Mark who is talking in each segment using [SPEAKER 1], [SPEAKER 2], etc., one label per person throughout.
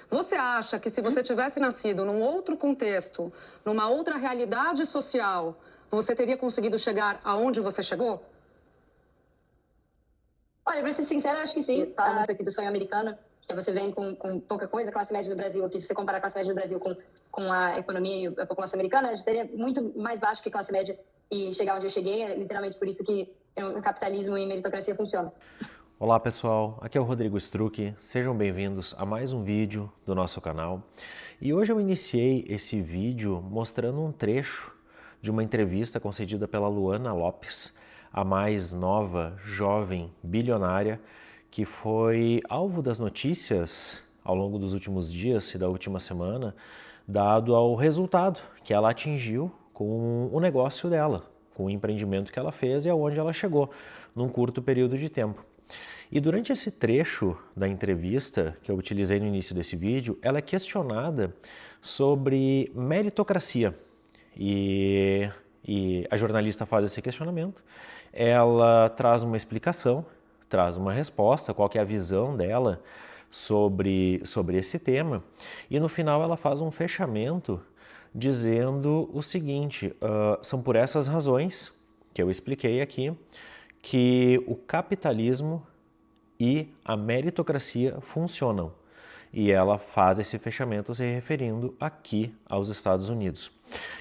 [SPEAKER 1] Você acha que se você tivesse nascido num outro contexto, numa outra realidade social, você teria conseguido chegar aonde você chegou?
[SPEAKER 2] Olha, pra ser sincera, acho que sim. Fala muito aqui do sonho americano, que você vem com pouca coisa, a classe média do Brasil, aqui, se você comparar a classe média do Brasil com a economia e a população americana, eu teria muito mais baixo que a classe média e chegar onde eu cheguei, é literalmente por isso que o capitalismo e a meritocracia funcionam.
[SPEAKER 3] Olá pessoal, aqui é o Rodrigo Struck, sejam bem-vindos a mais um vídeo do nosso canal. E hoje eu iniciei esse vídeo mostrando um trecho de uma entrevista concedida pela Luana Lopes, a mais nova jovem bilionária que foi alvo das notícias ao longo dos últimos dias e da última semana, dado ao resultado que ela atingiu com o negócio dela, com o empreendimento que ela fez e aonde ela chegou num curto período de tempo. E durante esse trecho da entrevista que eu utilizei no início desse vídeo, ela é questionada sobre meritocracia. E a jornalista faz esse questionamento, ela traz uma explicação, traz uma resposta, qual que é a visão dela sobre esse tema, e no final ela faz um fechamento dizendo o seguinte, são por essas razões que eu expliquei aqui, que o capitalismo e a meritocracia funcionam. E ela faz esse fechamento se referindo aqui aos Estados Unidos.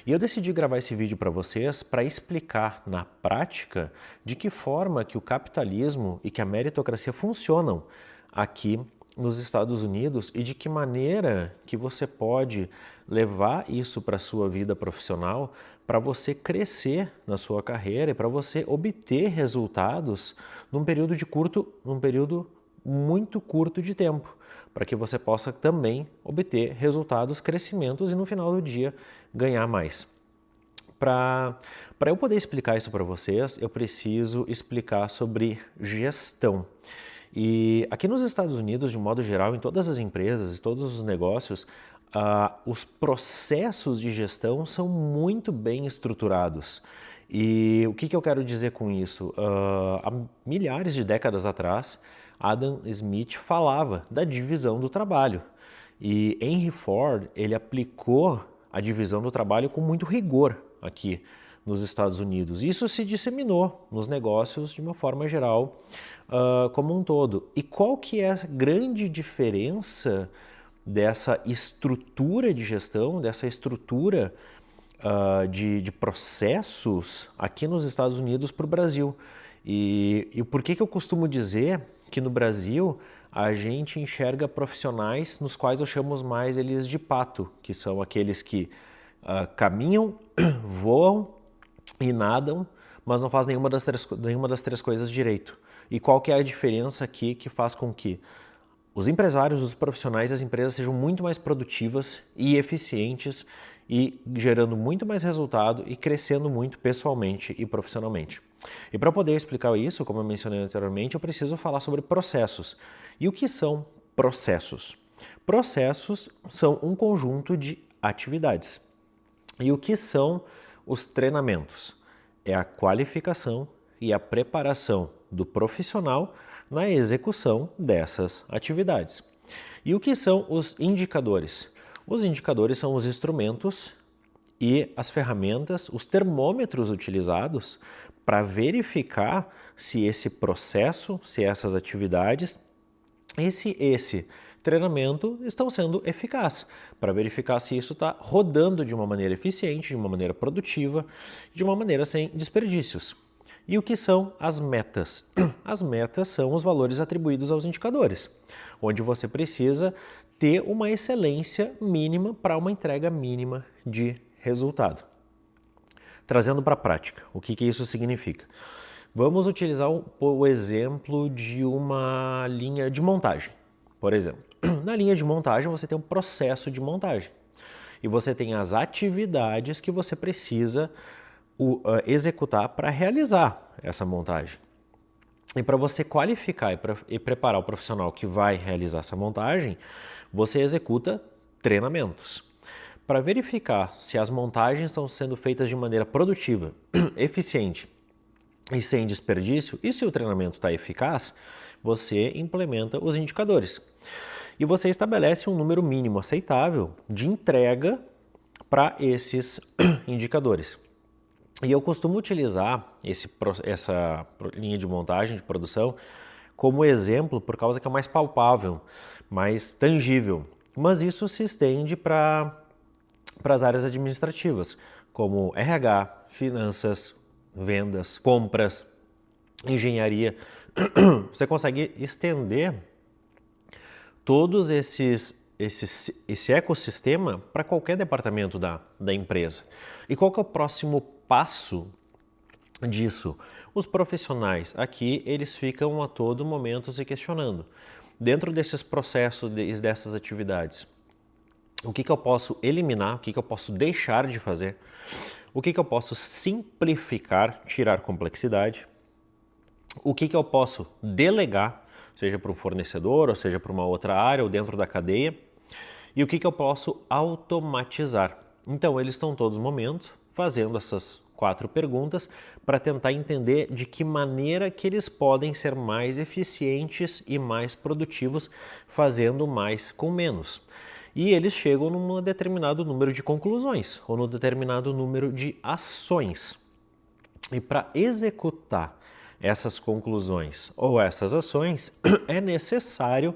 [SPEAKER 3] E eu decidi gravar esse vídeo para vocês para explicar na prática de que forma que o capitalismo e que a meritocracia funcionam aqui nos Estados Unidos e de que maneira que você pode levar isso para a sua vida profissional para você crescer na sua carreira e para você obter resultados num período muito curto de tempo, para que você possa também obter resultados, crescimentos e no final do dia ganhar mais. Para eu poder explicar isso para vocês, eu preciso explicar sobre gestão. E aqui nos Estados Unidos, de modo geral, em todas as empresas e todos os negócios, os processos de gestão são muito bem estruturados. E o que eu quero dizer com isso? Há milhares de décadas atrás, Adam Smith falava da divisão do trabalho. E Henry Ford, ele aplicou a divisão do trabalho com muito rigor aqui nos Estados Unidos. Isso se disseminou nos negócios de uma forma geral, como um todo. E qual que é a grande diferença dessa estrutura de gestão, dessa estrutura de processos aqui nos Estados Unidos para o Brasil? E por que eu costumo dizer que no Brasil a gente enxerga profissionais nos quais eu chamo mais eles de pato, que são aqueles que caminham, voam e nadam, mas não faz nenhuma das três coisas direito. E qual que é a diferença aqui que faz com que os empresários, os profissionais das empresas sejam muito mais produtivas e eficientes e gerando muito mais resultado e crescendo muito pessoalmente e profissionalmente. E para poder explicar isso, como eu mencionei anteriormente, eu preciso falar sobre processos. E o que são processos? Processos são um conjunto de atividades. E o que são os treinamentos? É a qualificação e a preparação do profissional na execução dessas atividades. E o que são os indicadores? Os indicadores são os instrumentos e as ferramentas, os termômetros utilizados para verificar se esse processo, se essas atividades, esse treinamento estão sendo eficazes, para verificar se isso está rodando de uma maneira eficiente, de uma maneira produtiva, de uma maneira sem desperdícios. E o que são as metas? As metas são os valores atribuídos aos indicadores, onde você precisa ter uma excelência mínima para uma entrega mínima de resultado. Trazendo para a prática, o que isso significa? Vamos utilizar o exemplo de uma linha de montagem, por exemplo. Na linha de montagem você tem um processo de montagem e você tem as atividades que você precisa executar para realizar essa montagem. E para você qualificar e preparar o profissional que vai realizar essa montagem, você executa treinamentos. Para verificar se as montagens estão sendo feitas de maneira produtiva, eficiente e sem desperdício, e se o treinamento está eficaz, você implementa os indicadores. e você estabelece um número mínimo aceitável de entrega para esses indicadores. E eu costumo utilizar essa linha de montagem, de produção, como exemplo por causa que é mais palpável, mais tangível. Mas isso se estende para as áreas administrativas, como RH, finanças, vendas, compras, engenharia. Você consegue estender todos esse ecossistema para qualquer departamento da empresa. E qual que é o próximo passo disso? Os profissionais aqui, eles ficam a todo momento se questionando. Dentro desses processos, dessas atividades, o que eu posso eliminar, o que eu posso deixar de fazer, o que eu posso simplificar, tirar complexidade, o que eu posso delegar, seja para um fornecedor, ou seja para uma outra área, ou dentro da cadeia, e o que eu posso automatizar. Então, eles estão todos os momentos fazendo essas 4 perguntas para tentar entender de que maneira que eles podem ser mais eficientes e mais produtivos fazendo mais com menos. E eles chegam num determinado número de conclusões ou num determinado número de ações. E para executar essas conclusões ou essas ações é necessário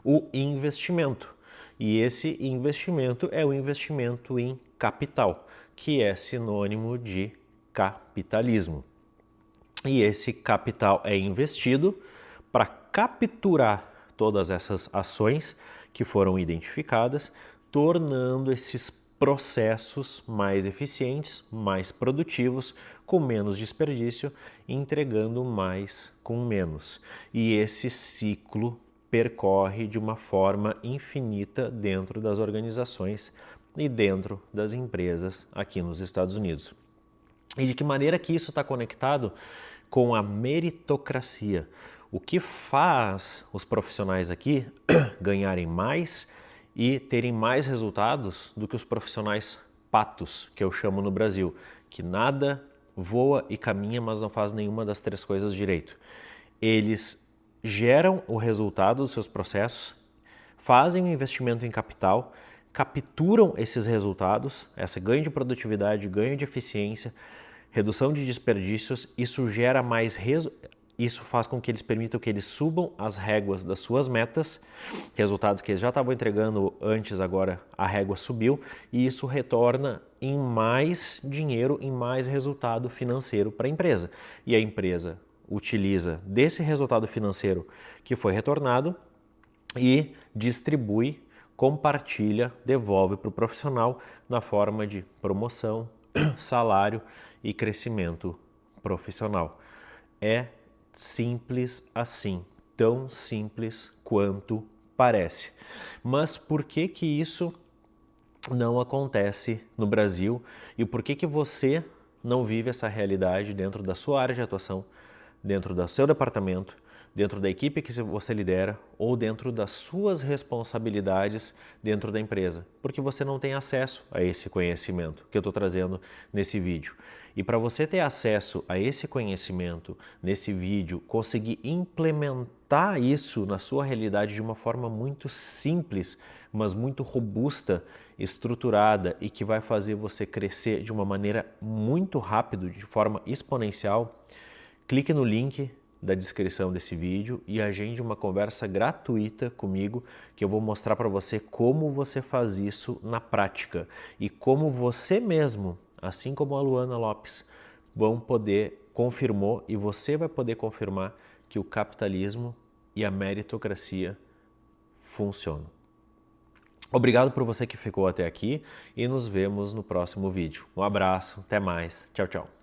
[SPEAKER 3] o investimento. E esse investimento é o investimento em capital, que é sinônimo de capitalismo. E esse capital é investido para capturar todas essas ações que foram identificadas, tornando esses processos mais eficientes, mais produtivos, com menos desperdício, entregando mais com menos. E esse ciclo percorre de uma forma infinita dentro das organizações e dentro das empresas aqui nos Estados Unidos. E de que maneira que isso está conectado com a meritocracia? O que faz os profissionais aqui ganharem mais e terem mais resultados do que os profissionais patos, que eu chamo no Brasil, que nada, voa e caminha, mas não faz nenhuma das 3 coisas direito. Eles geram o resultado dos seus processos, fazem um investimento em capital, capturam esses resultados, esse ganho de produtividade, ganho de eficiência, redução de desperdícios, isso faz com que eles permitam que eles subam as réguas das suas metas, resultados que eles já estavam entregando antes, agora a régua subiu, e isso retorna em mais dinheiro, em mais resultado financeiro para a empresa. E a empresa utiliza desse resultado financeiro que foi retornado e distribui, compartilha, devolve para o profissional na forma de promoção, salário e crescimento profissional. É simples assim, tão simples quanto parece. Mas por que que isso não acontece no Brasil e por que que você não vive essa realidade dentro da sua área de atuação, dentro do seu departamento, dentro da equipe que você lidera ou dentro das suas responsabilidades dentro da empresa? Porque você não tem acesso a esse conhecimento que eu estou trazendo nesse vídeo. E para você ter acesso a esse conhecimento nesse vídeo, conseguir implementar isso na sua realidade de uma forma muito simples, mas muito robusta, estruturada e que vai fazer você crescer de uma maneira muito rápida, de forma exponencial, clique no link da descrição desse vídeo e agende uma conversa gratuita comigo que eu vou mostrar para você como você faz isso na prática e como você mesmo, assim como a Luana Lopes, confirmou e você vai poder confirmar que o capitalismo e a meritocracia funcionam. Obrigado por você que ficou até aqui e nos vemos no próximo vídeo. Um abraço, até mais, tchau, tchau.